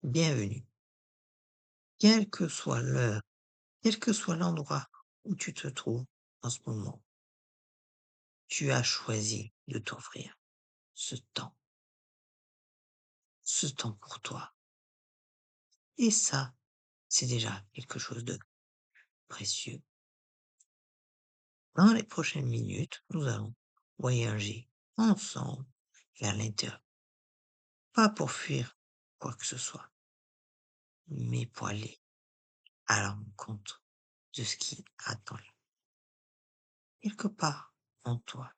Bienvenue. Quelle que soit l'heure, quel que soit l'endroit où tu te trouves en ce moment, tu as choisi de t'offrir ce temps, ce temps pour toi. Et ça, c'est déjà quelque chose de précieux. Dans les prochaines minutes, nous allons voyager ensemble vers l'intérieur. Pas pour fuir quoi que ce soit, mais pour aller à la rencontre de ce qui attend quelque part en toi.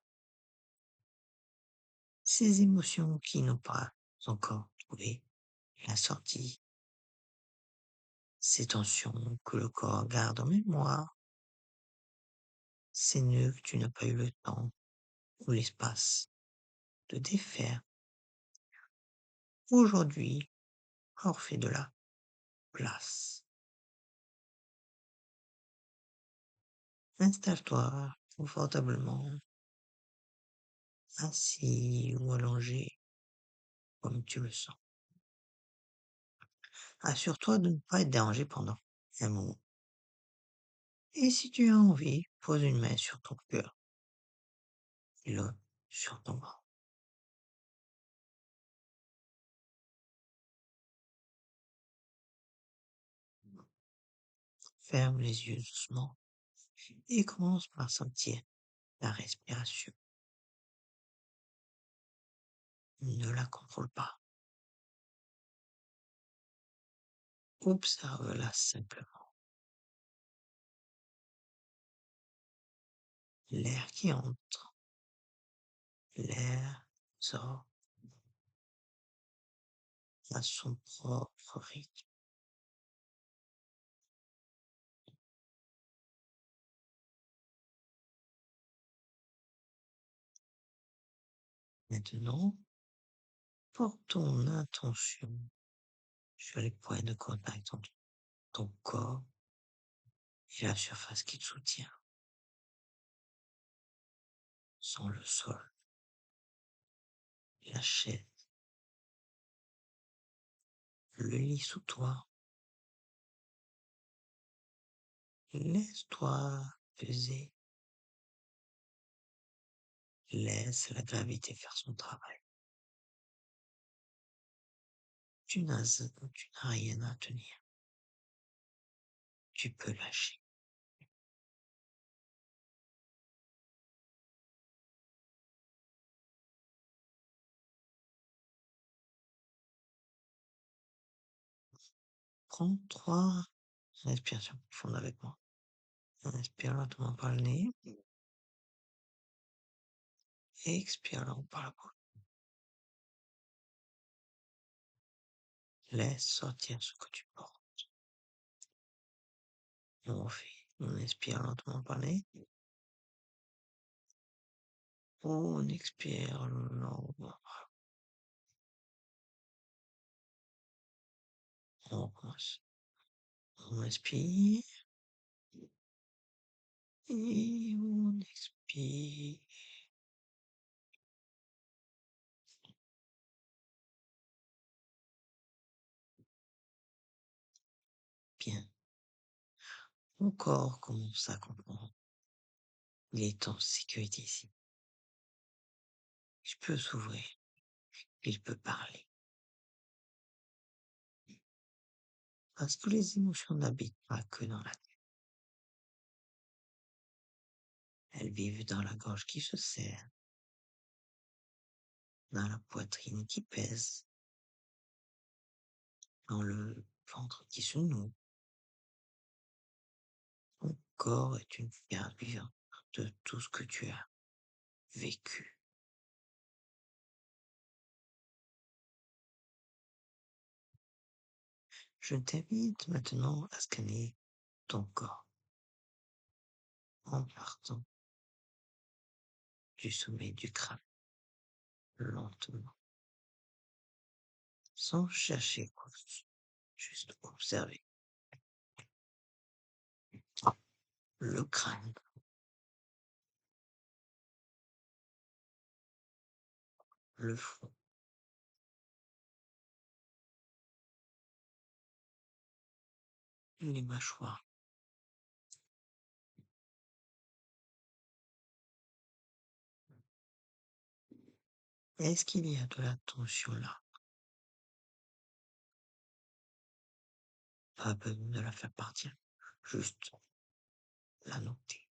Ces émotions qui n'ont pas encore trouvé la sortie, ces tensions que le corps garde en mémoire, ces nœuds que tu n'as pas eu le temps ou l'espace de défaire. Aujourd'hui, leur fait de la place. Installe-toi confortablement, assis ou allongé, comme tu le sens. Assure-toi de ne pas être dérangé pendant un moment. Et si tu as envie, pose une main sur ton cœur et l'autre sur ton bras. Ferme les yeux doucement et commence par sentir la respiration. Ne la contrôle pas. Observe-la simplement. L'air qui entre, l'air sort à son propre rythme. Maintenant, porte ton attention sur les points de contact entre ton corps et la surface qui te soutient, sans le sol, la chaise, le lit sous toi. Laisse-toi peser. Laisse la gravité faire son travail. Tu n'as rien à tenir. Tu peux lâcher. Prends 3 respirations profondes avec moi. Inspire lentement par le nez. Expire lentement par la bouche. Laisse sortir ce que tu portes. On inspire lentement par le nez. On expire lentement. On recommence. On inspire. Et on expire. Bien. Mon corps commence à comprendre. Il est en sécurité ici. Je peux s'ouvrir. Il peut parler. Parce que les émotions n'habitent pas que dans la tête. Elles vivent dans la gorge qui se serre, dans la poitrine qui pèse, dans le ventre qui se noue. Ton corps est une carte vivante de tout ce que tu as vécu. Je t'invite maintenant à scanner ton corps en partant du sommet du crâne, lentement, sans chercher quoi que ce soit, juste observer le crâne, le front, les mâchoires. Est-ce qu'il y a de la tension là? Pas besoin de la faire partir, juste la noter.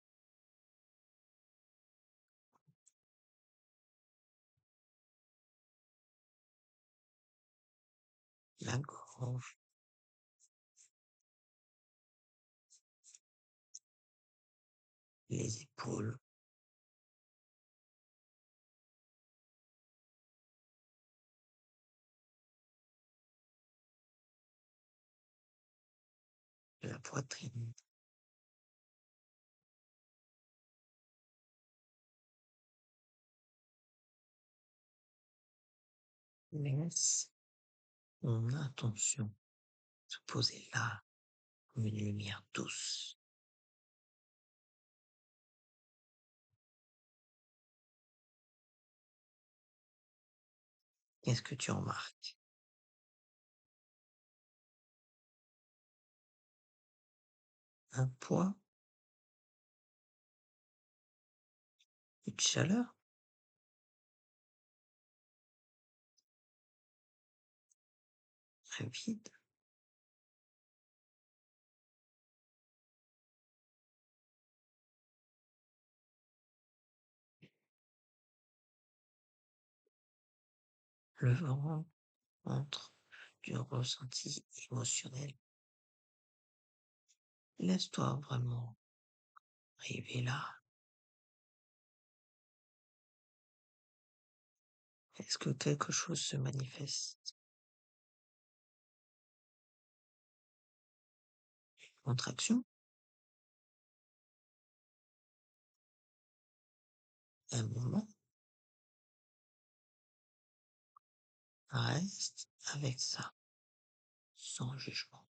La gorge, les épaules, la poitrine, laisse ton attention se poser là comme une lumière douce. Qu'est-ce que tu remarques? Un poids, une chaleur, un vide, le vent entre du ressenti émotionnel. Laisse-toi vraiment arriver là. Est-ce que quelque chose se manifeste? Contraction, un moment, reste avec ça, sans jugement.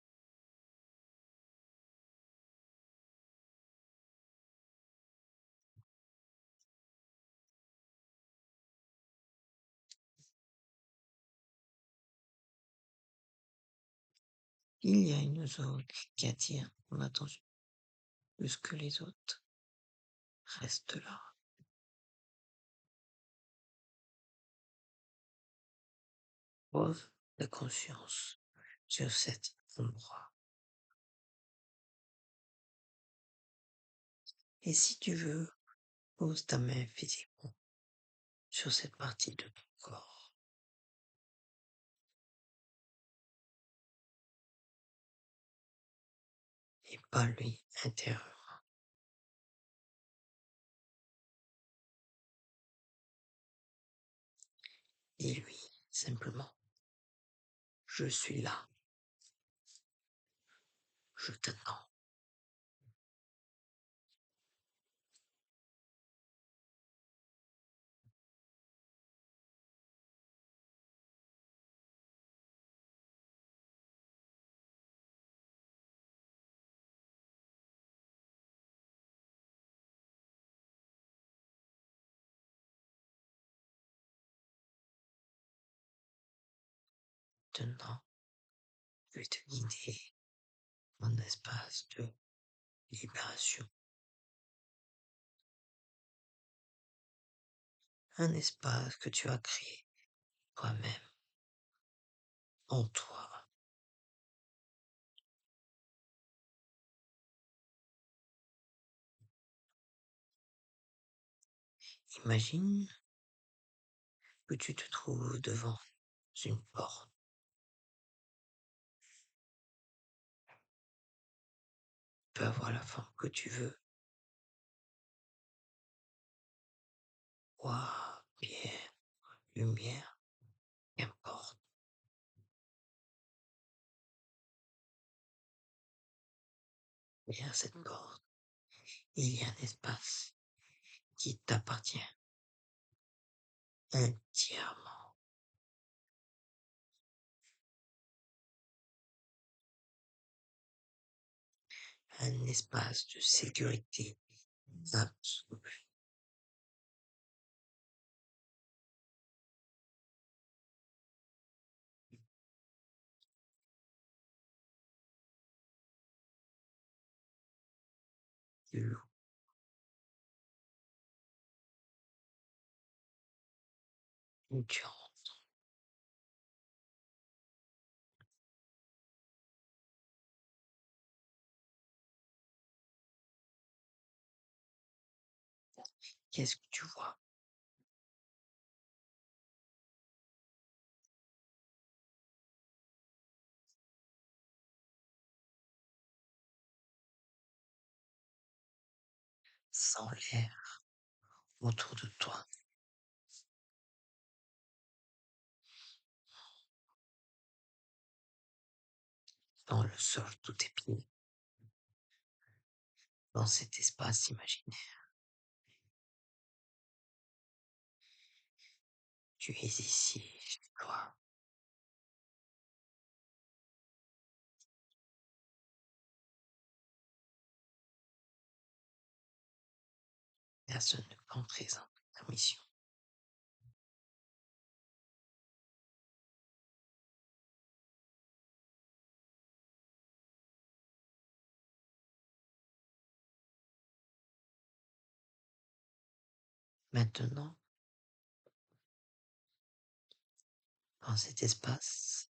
Il y a une zone qui attire ton attention plus que les autres. Reste là. Pose la conscience sur cet endroit. Et si tu veux, pose ta main physiquement sur cette partie de ton corps. Et pas lui intérieur. Dis-lui simplement, je suis là, je t'attends. Maintenant, je vais te guider dans un espace de libération. Un espace que tu as créé toi-même, en toi. Imagine que tu te trouves devant une porte. Tu peux avoir la forme que tu veux. Bois, pierre, lumière, qu'importe. Derrière cette porte, il y a un espace qui t'appartient entièrement. Un espace de sécurité absolue. du loup. Et tu rentres. Qu'est-ce que tu vois? Sans l'air autour de toi, dans le sol sous tes pieds, dans cet espace imaginaire. Tu es ici, chez toi. Personne ne prend présent ta mission. Maintenant, dans cet espace,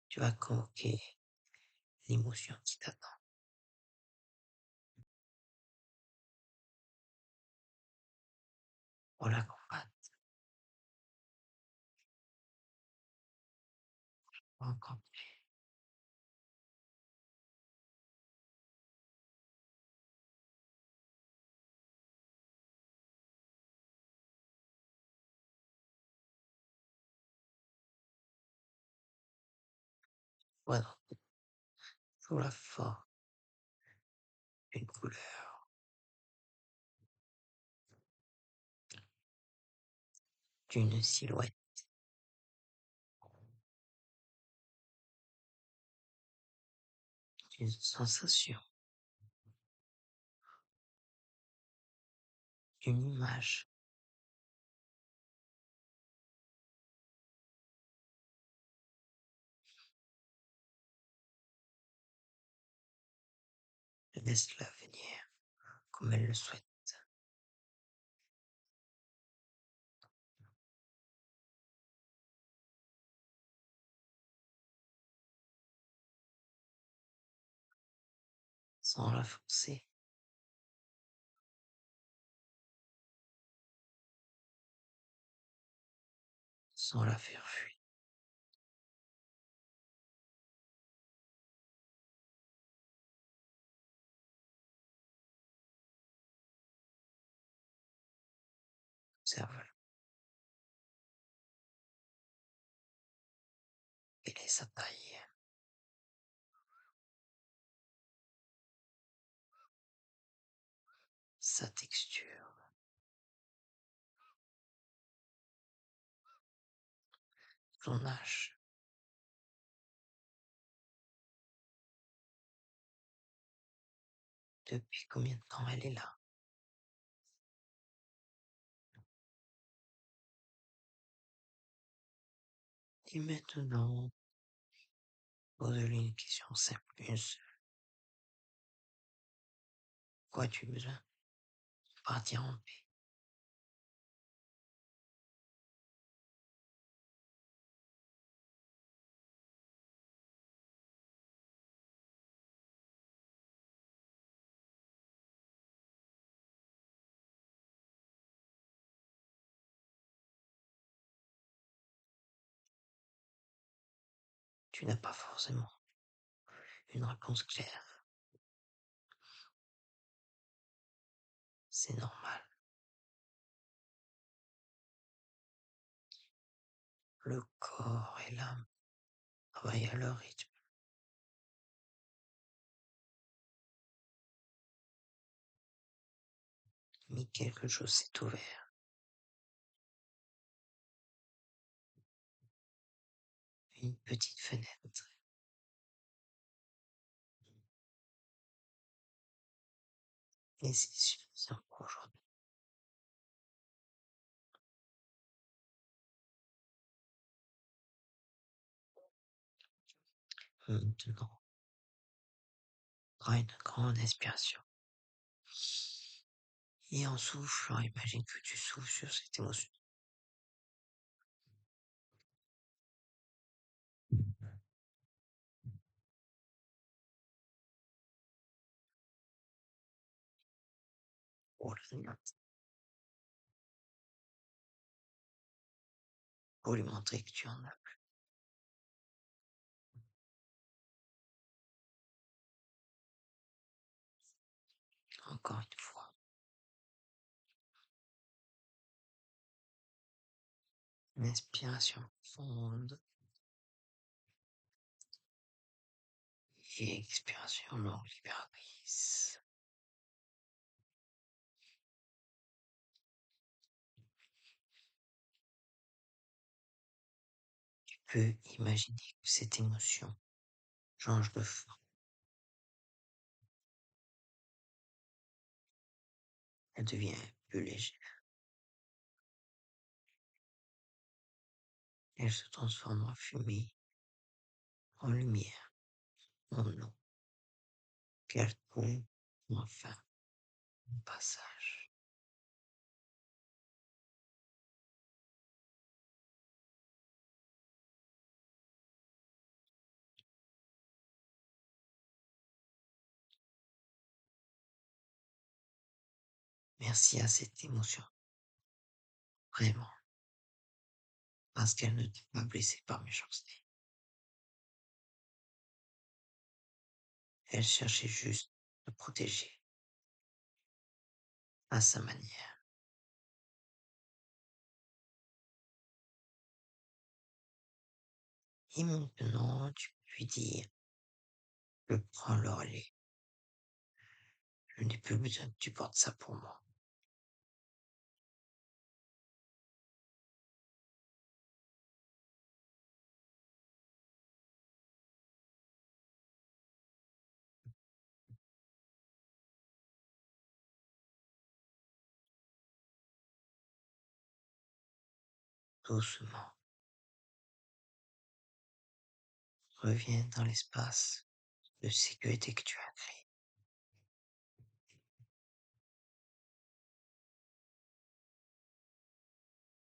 tu vas convoquer l'émotion qui t'attend pour la combattre, rencontrer. Voilà, sous la forme d'une couleur, d'une silhouette, d'une sensation, d'une image. Laisse-la venir comme elle le souhaite, sans la forcer, sans la faire fuir. Observe-la et laisse sa taille, sa texture, son âge. Depuis combien de temps elle est là? Et maintenant, pose-lui une question simple, une seule. Quoi as-tu besoin? Partir en paix. Tu n'as pas forcément une réponse claire. C'est normal. Le corps et l'âme travaillent à leur rythme. Mais quelque chose s'est ouvert. Une petite fenêtre. Et c'est suffisant pour aujourd'hui. Maintenant, prends une grande inspiration et en soufflant, imagine que tu souffles sur cette émotion pour pour lui montrer que tu en as encore une fois. Une inspiration profonde et expiration longue libératrice. Tu peux imaginer que cette émotion change de forme, elle devient plus légère, elle se transforme en fumée, en lumière, en eau, qu'elle trouve enfin un passage. Merci à cette émotion, vraiment, parce qu'elle ne t'a pas blessé par méchanceté. Elle cherchait juste à te protéger à sa manière. Et maintenant, tu peux lui dire, je prends le relais. Je n'ai plus besoin que tu portes ça pour moi. Doucement, reviens dans l'espace de sécurité que tu as créé.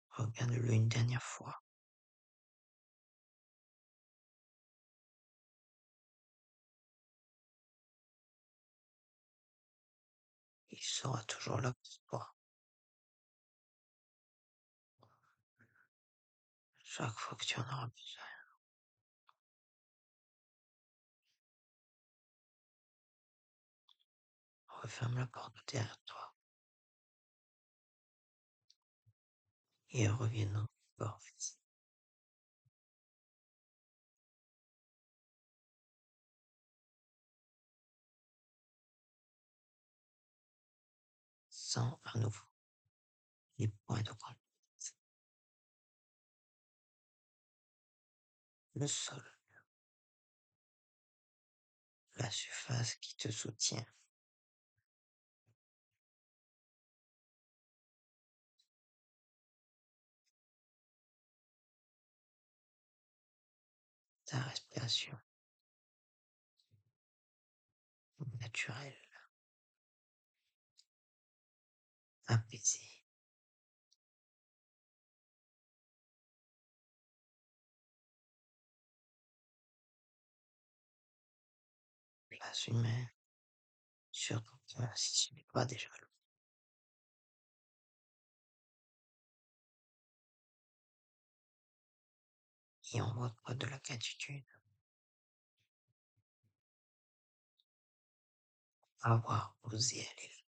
Regarde-le une dernière fois. Il sera toujours là pour toi. Chaque fois que tu en auras besoin, referme la porte derrière toi et reviens dans ton corps physique. Sans à nouveau les points de contact, le sol, la surface qui te soutient, ta respiration naturelle, apaisée. Place une main sur ton cœur si ce n'est pas déjà le cas. Et envoie-toi de la gratitude pour avoir osé aller là,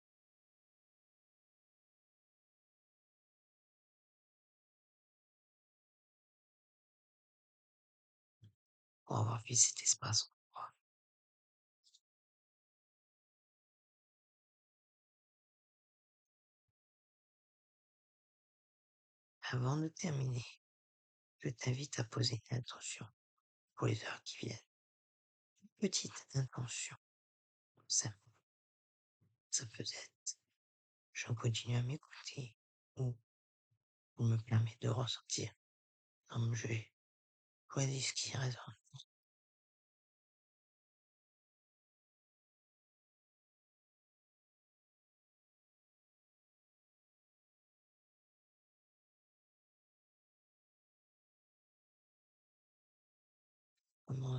pour avoir fait cet espace pour toi. Avant de terminer, je t'invite à poser une intention pour les heures qui viennent. Une petite intention simple. Ça peut être, je continue à m'écouter ou je me permet de ressentir comme je choisis ce qui résonne.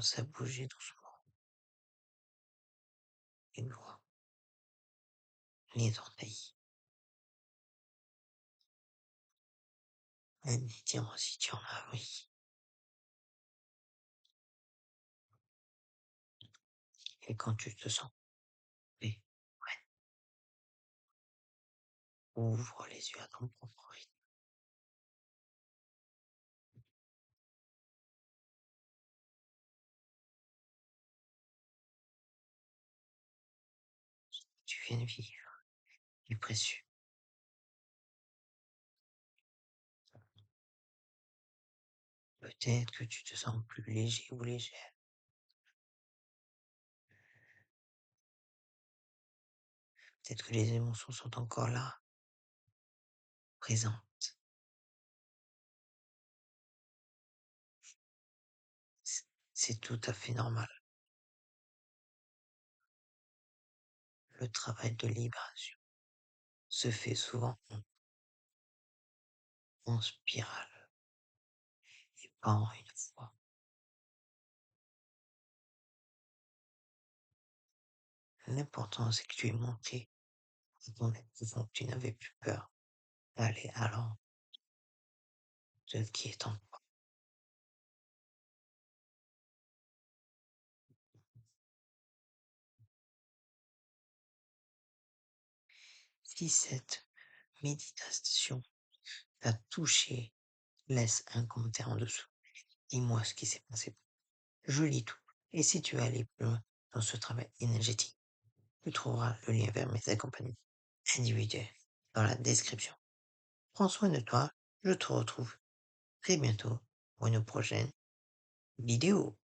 commence à bouger doucement les doigts, les orteils, un étirement si tu en as, oui. Et quand tu te sens prêt, ouais, ouvre les yeux à ton propre rythme. Tu viens de vivre du précieux. Peut-être que tu te sens plus léger ou légère. Peut-être que les émotions sont encore là, présentes. C'est tout à fait normal. Le travail de libération se fait souvent en spirale et pas en une fois. L'important, c'est que tu aies montré à ton épousant que tu n'avais plus peur d'aller à l'encontre de ce qui est en toi. Si cette méditation t'a touché, laisse un commentaire en dessous. Dis-moi ce qui s'est passé. Je lis tout. Et si tu veux aller plus loin dans ce travail énergétique, tu trouveras le lien vers mes accompagnements individuels dans la description. Prends soin de toi. Je te retrouve très bientôt pour une prochaine vidéo.